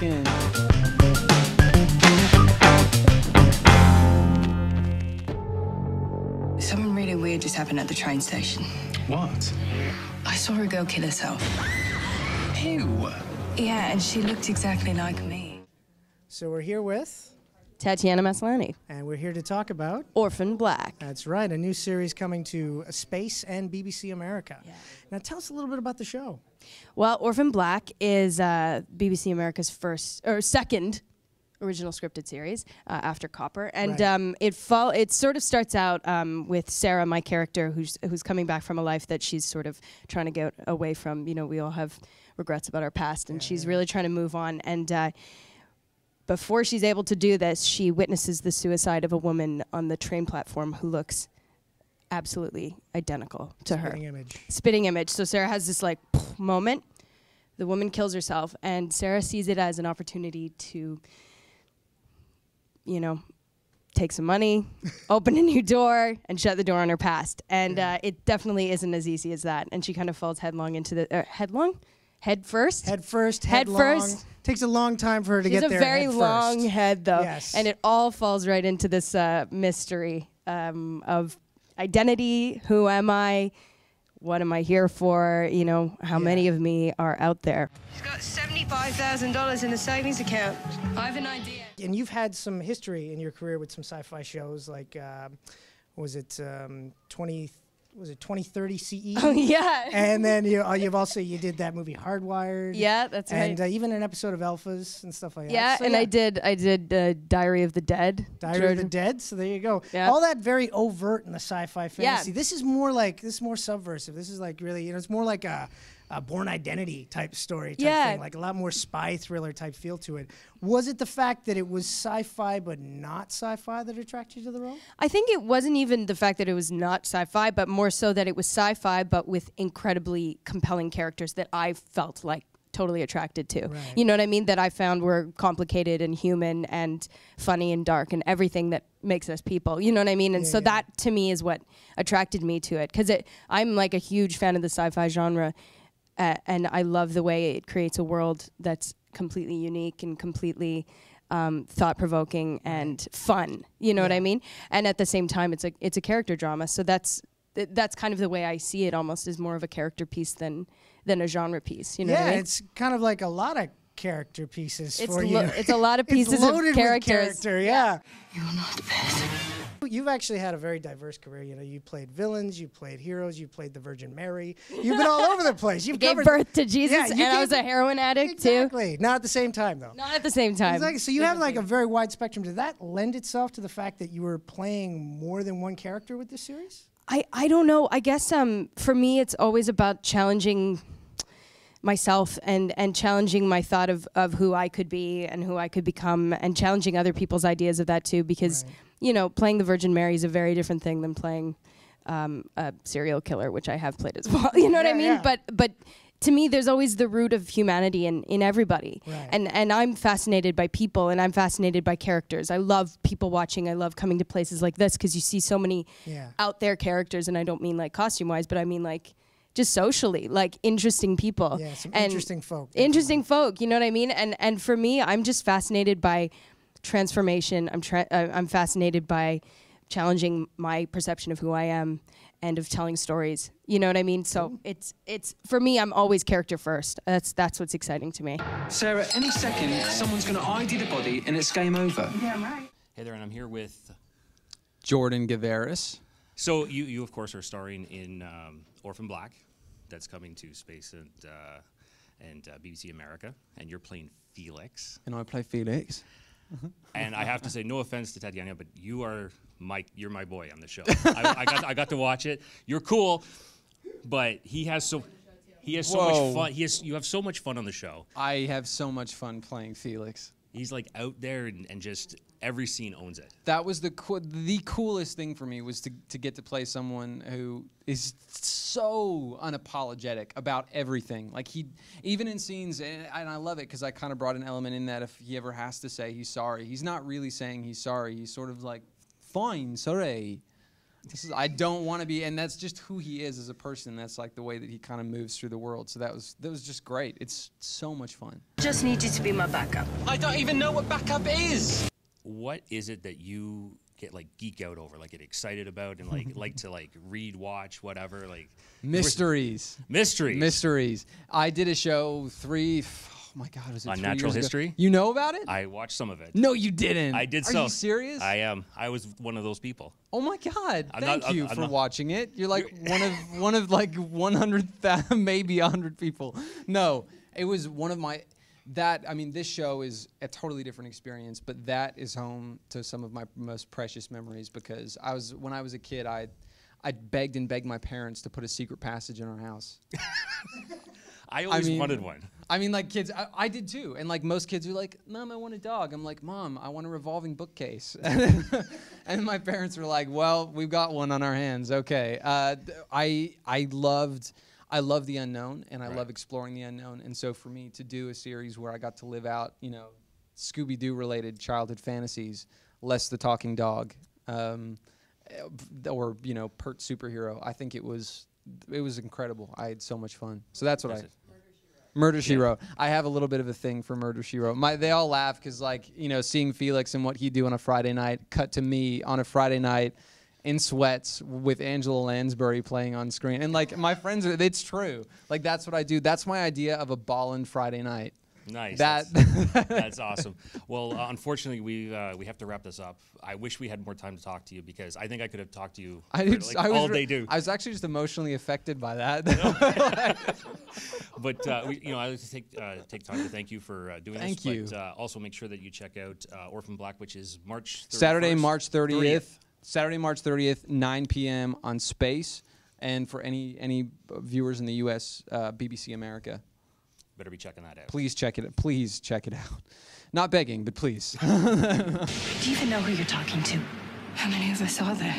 in. Something really weird just happened at the train station. What? I saw a girl kill herself. Ew. Yeah, and she looked exactly like me. So we're here with... Tatiana Maslany. And we're here to talk about... Orphan Black. That's right, a new series coming to Space and BBC America. Yeah. Now tell us a little bit about the show. Well, Orphan Black is BBC America's second original scripted series after Copper, and Right. It sort of starts out with Sarah, my character, who's coming back from a life that she's sort of trying to get away from. You know, we all have regrets about our past, and she's really trying to move on. And before she's able to do this, she witnesses the suicide of a woman on the train platform who looks absolutely identical to her. Spitting image. So Sarah has this like moment. The woman kills herself, and Sarah sees it as an opportunity to, you know, take some money, open a new door, and shut the door on her past. And it definitely isn't as easy as that. And she kind of falls headlong into the head first. Takes a long time for her to get there. She has a very long head, though. Yes. And it all falls right into this mystery of identity. Who am I? What am I here for? You know, how many of me are out there? She's got $75,000 in the savings account. I have an idea. And you've had some history in your career with some sci-fi shows, like, was it 2030 CE? Oh, yeah. And then you did that movie Hardwired. Yeah, that's right. And even an episode of Alphas and stuff like that. Yeah, So, and I did Diary of the Dead. Diary of the Dead. So there you go. Yeah. All that very overt in the sci-fi fantasy. Yeah. This is more subversive. This is like really, it's more like a Born Identity type story type thing, like a lot more spy thriller type feel to it. Was it the fact that it was sci-fi but not sci-fi that attracted you to the role? I think it wasn't even the fact that it was not sci-fi, but more so that it was sci-fi but with incredibly compelling characters that I felt like totally attracted to. Right. You know what I mean? That I found were complicated and human and funny and dark and everything that makes us people. You know what I mean? And that to me is what attracted me to it, because I'm like a huge fan of the sci-fi genre. And I love the way it creates a world that's completely unique and completely thought-provoking and fun. You know what I mean? And at the same time, it's a character drama. So that's kind of the way I see it, almost as more of a character piece than a genre piece. You know what I mean? It's kind of like a lot of character pieces for you. It's a lot of pieces of characters. You're not the best. You've actually had a very diverse career. You know, you played villains, you played heroes, you played the Virgin Mary. You've been all over the place. You've gave birth to Jesus, and I was a heroin addict too. Exactly. Not at the same time, though. Not at the same time. Exactly. So you have like a very wide spectrum. Did that lend itself to the fact that you were playing more than one character with this series? I don't know. I guess for me, it's always about challenging myself and challenging my thought of who I could be and who I could become, and challenging other people's ideas of that too, because you know, playing the Virgin Mary is a very different thing than playing a serial killer, which I have played as well. You know what I mean? Yeah. But to me, there's always the root of humanity in everybody. Right. And I'm fascinated by people, and I'm fascinated by characters. I love people watching. I love coming to places like this because you see so many out there characters, and I don't mean like costume-wise, but I mean like just socially, like interesting people. Yeah, some interesting folk. Interesting folk, you know what I mean? And for me, I'm just fascinated by transformation. I'm fascinated by challenging my perception of who I am and of telling stories. You know what I mean? So it's for me, I'm always character first. That's what's exciting to me. Sarah, any second, someone's going to ID the body and it's game over. Yeah, right. Hey there, and I'm here with Jordan Gavaris. So you of course are starring in Orphan Black, that's coming to Space and BBC America, and you're playing Felix. And I play Felix. And I have to say, no offense to Tatiana, but you're my boy on the show. I got to watch it. You're cool, but he has so much fun. You have so much fun on the show. I have so much fun playing Felix. He's like out there and just every scene owns it. That was the coolest thing for me, was to get to play someone who is so unapologetic about everything. Like even in scenes, and I love it because I kind of brought an element in that if he ever has to say he's sorry, he's not really saying he's sorry. He's sort of like, fine, sorry. I don't want to be, and that's just who he is as a person. That's like the way that he kind of moves through the world. So that was just great. It's so much fun. Just need you to be my backup. I don't even know what backup is. What is it that you get like geek out over, like get excited about, and like to like read, watch, whatever, like Mysteries. Mysteries. I did a show oh my God, was it on 3 natural years ago? history? You know about it? I watched some of it. No, you didn't. I did. Are you serious? I am. I was one of those people. Oh my God! I'm Thank not- you I'm for not- watching it. You're like one of like 100,000, maybe 100 people. No, it was one of my. I mean, this show is a totally different experience, but that is home to some of my most precious memories because when I was a kid, I begged and begged my parents to put a secret passage in our house. I always wanted one. I mean, like kids, I did too. And like most kids are like, Mom, I want a dog. I'm like, Mom, I want a revolving bookcase. And my parents were like, well, we've got one on our hands. Okay. I love the unknown, and I love exploring the unknown. And so for me to do a series where I got to live out, Scooby-Doo related childhood fantasies, less the talking dog, or pert superhero, I think it was incredible. I had so much fun. So that's what Murder, She Wrote. I have a little bit of a thing for Murder, She Wrote. They all laugh because, seeing Felix and what he'd do on a Friday night, cut to me on a Friday night in sweats with Angela Lansbury playing on screen. And, my friends, it's true. That's what I do. That's my idea of a ballin' Friday night. Nice. That's awesome. Well, unfortunately, we have to wrap this up. I wish we had more time to talk to you because I think I could have talked to you all day. I was actually just emotionally affected by that. But I would take time to thank you for doing this. Thank you. But also make sure that you check out Orphan Black, which is March 31st. Saturday, March 30th. Saturday, March 30th, 9 p.m. on Space. And for any viewers in the U.S., BBC America. Better be checking that out. Please check it. Please check it out. Not begging, but please. Do you even know who you're talking to? How many of us are there?